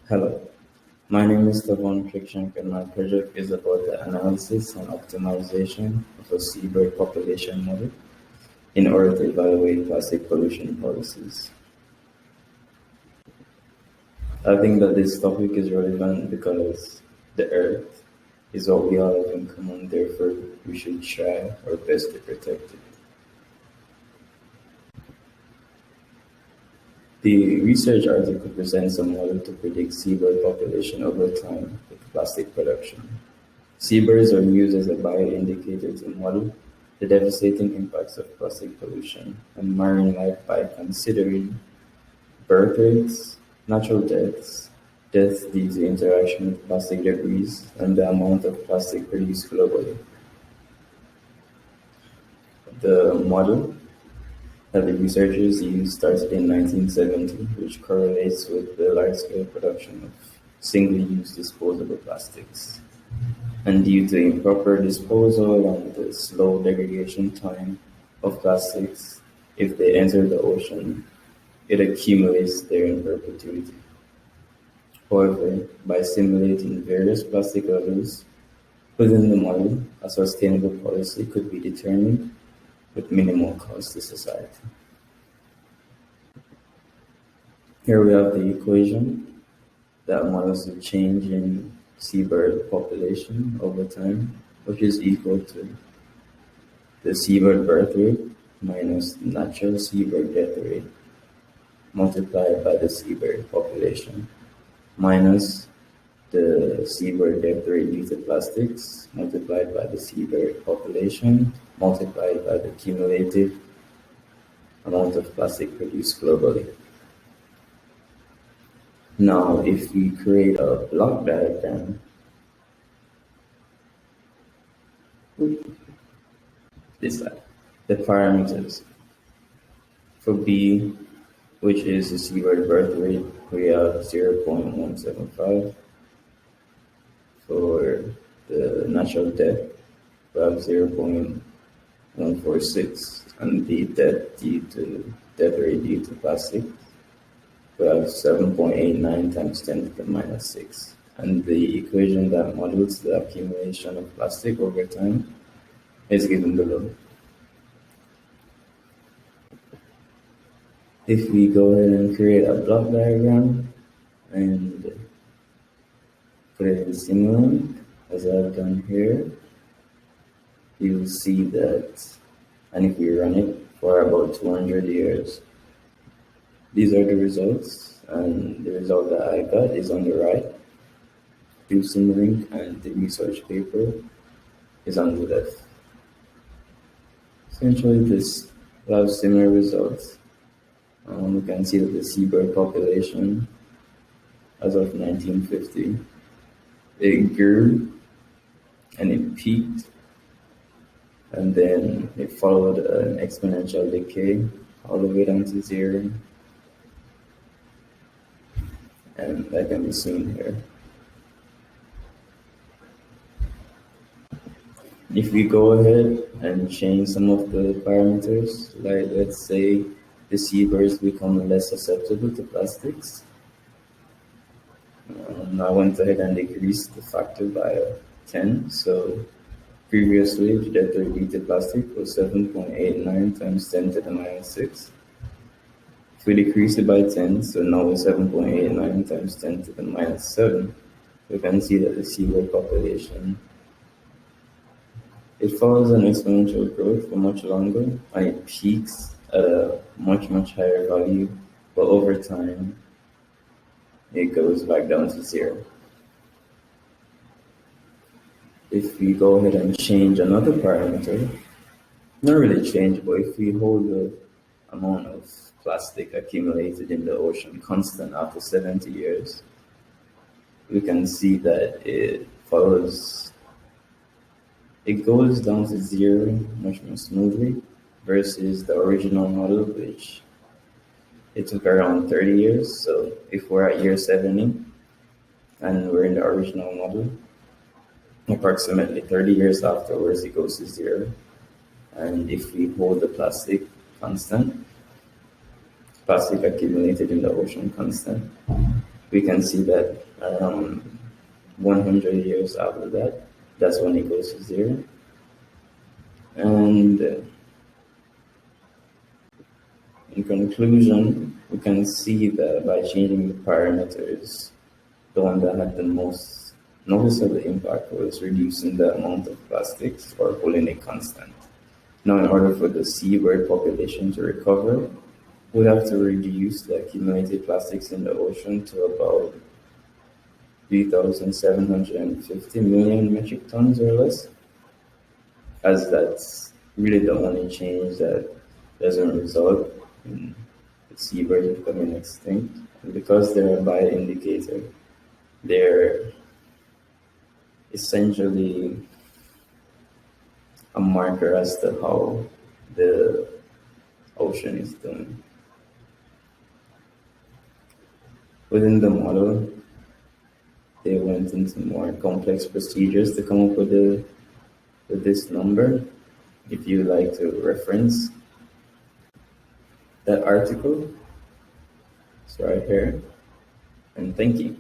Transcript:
Hello, my name is Tevaun Cruickshank and my project is about the analysis and optimization of a seabird population model in order to evaluate plastic pollution policies. I think that this topic is relevant because the Earth is what we all have in common, therefore we should try our best to protect it. The research article presents a model to predict seabird population over time with plastic production. Seabirds are used as a bioindicator to model the devastating impacts of plastic pollution on marine life by considering birth rates, natural deaths, deaths due to interaction with plastic debris, and the amount of plastic produced globally. The model that the researchers used started in 1970, which correlates with the large-scale production of single-use disposable plastics. And due to improper disposal and the slow degradation time of plastics, if they enter the ocean, it accumulates there in perpetuity. However, by simulating various plastic levels within the model, a sustainable policy could be determined with minimal cost to society. Here we have the equation that models the change in seabird population over time, which is equal to the seabird birth rate minus natural seabird death rate multiplied by the seabird population minus the seabird death rate due to plastics multiplied by the seabird population multiplied by the cumulative amount of plastic produced globally. Now, if we create a block diagram, this slide, the parameters for B, which is the seabird birth rate, we have 0.175. For the natural death, we have 0.146, and the death rate due to plastic, we have 7.89 times 10 to the minus 6. And the equation that models the accumulation of plastic over time is given below. If we go ahead and create a block diagram and put it in Simulink, as I've done here, you'll see that, and if we run it for about 200 years, these are the results, and the result that I got is on the right through Simulink, and the research paper is on the left. Essentially, this allows similar results. We can see that the seabird population, as of 1950, it grew and it peaked, and then it followed an exponential decay all the way down to zero. And that can be seen here. If we go ahead and change some of the parameters, like let's say the seabirds become less susceptible to plastics, I went ahead and decreased the factor by 10. So previously, the death rate due to plastic was 7.89 times 10 to the minus 6. If we decrease it by 10, so now it's 7.89 times 10 to the minus 7, we can see that the seabird population, it follows an exponential growth for much longer, and it peaks at a much higher value, but over time, it goes back down to zero. If we go ahead and change another parameter, not really change, but if we hold the amount of plastic accumulated in the ocean constant after 70 years, we can see that it goes down to zero much more smoothly versus the original model, which it took around 30 years. So if we're at year 70 and we're in the original model, approximately 30 years afterwards, it goes to zero. And if we hold the plastic constant, plastic accumulated in the ocean constant, We can see that around 100 years after that, that's when it goes to zero. And in conclusion, we can see that by changing the parameters, the one that had the most noticeable impact was reducing the amount of plastics or holding it constant. Now, in order for the seabird population to recover, we have to reduce the accumulated plastics in the ocean to about 3,750 million metric tons or less, as that's really the only change that doesn't result in the seabird becoming extinct. And because they're a bioindicator, they're essentially a marker as to how the ocean is doing. Within the model, they went into more complex procedures to come up with this number. If you like to reference that article, it's right here. And thank you.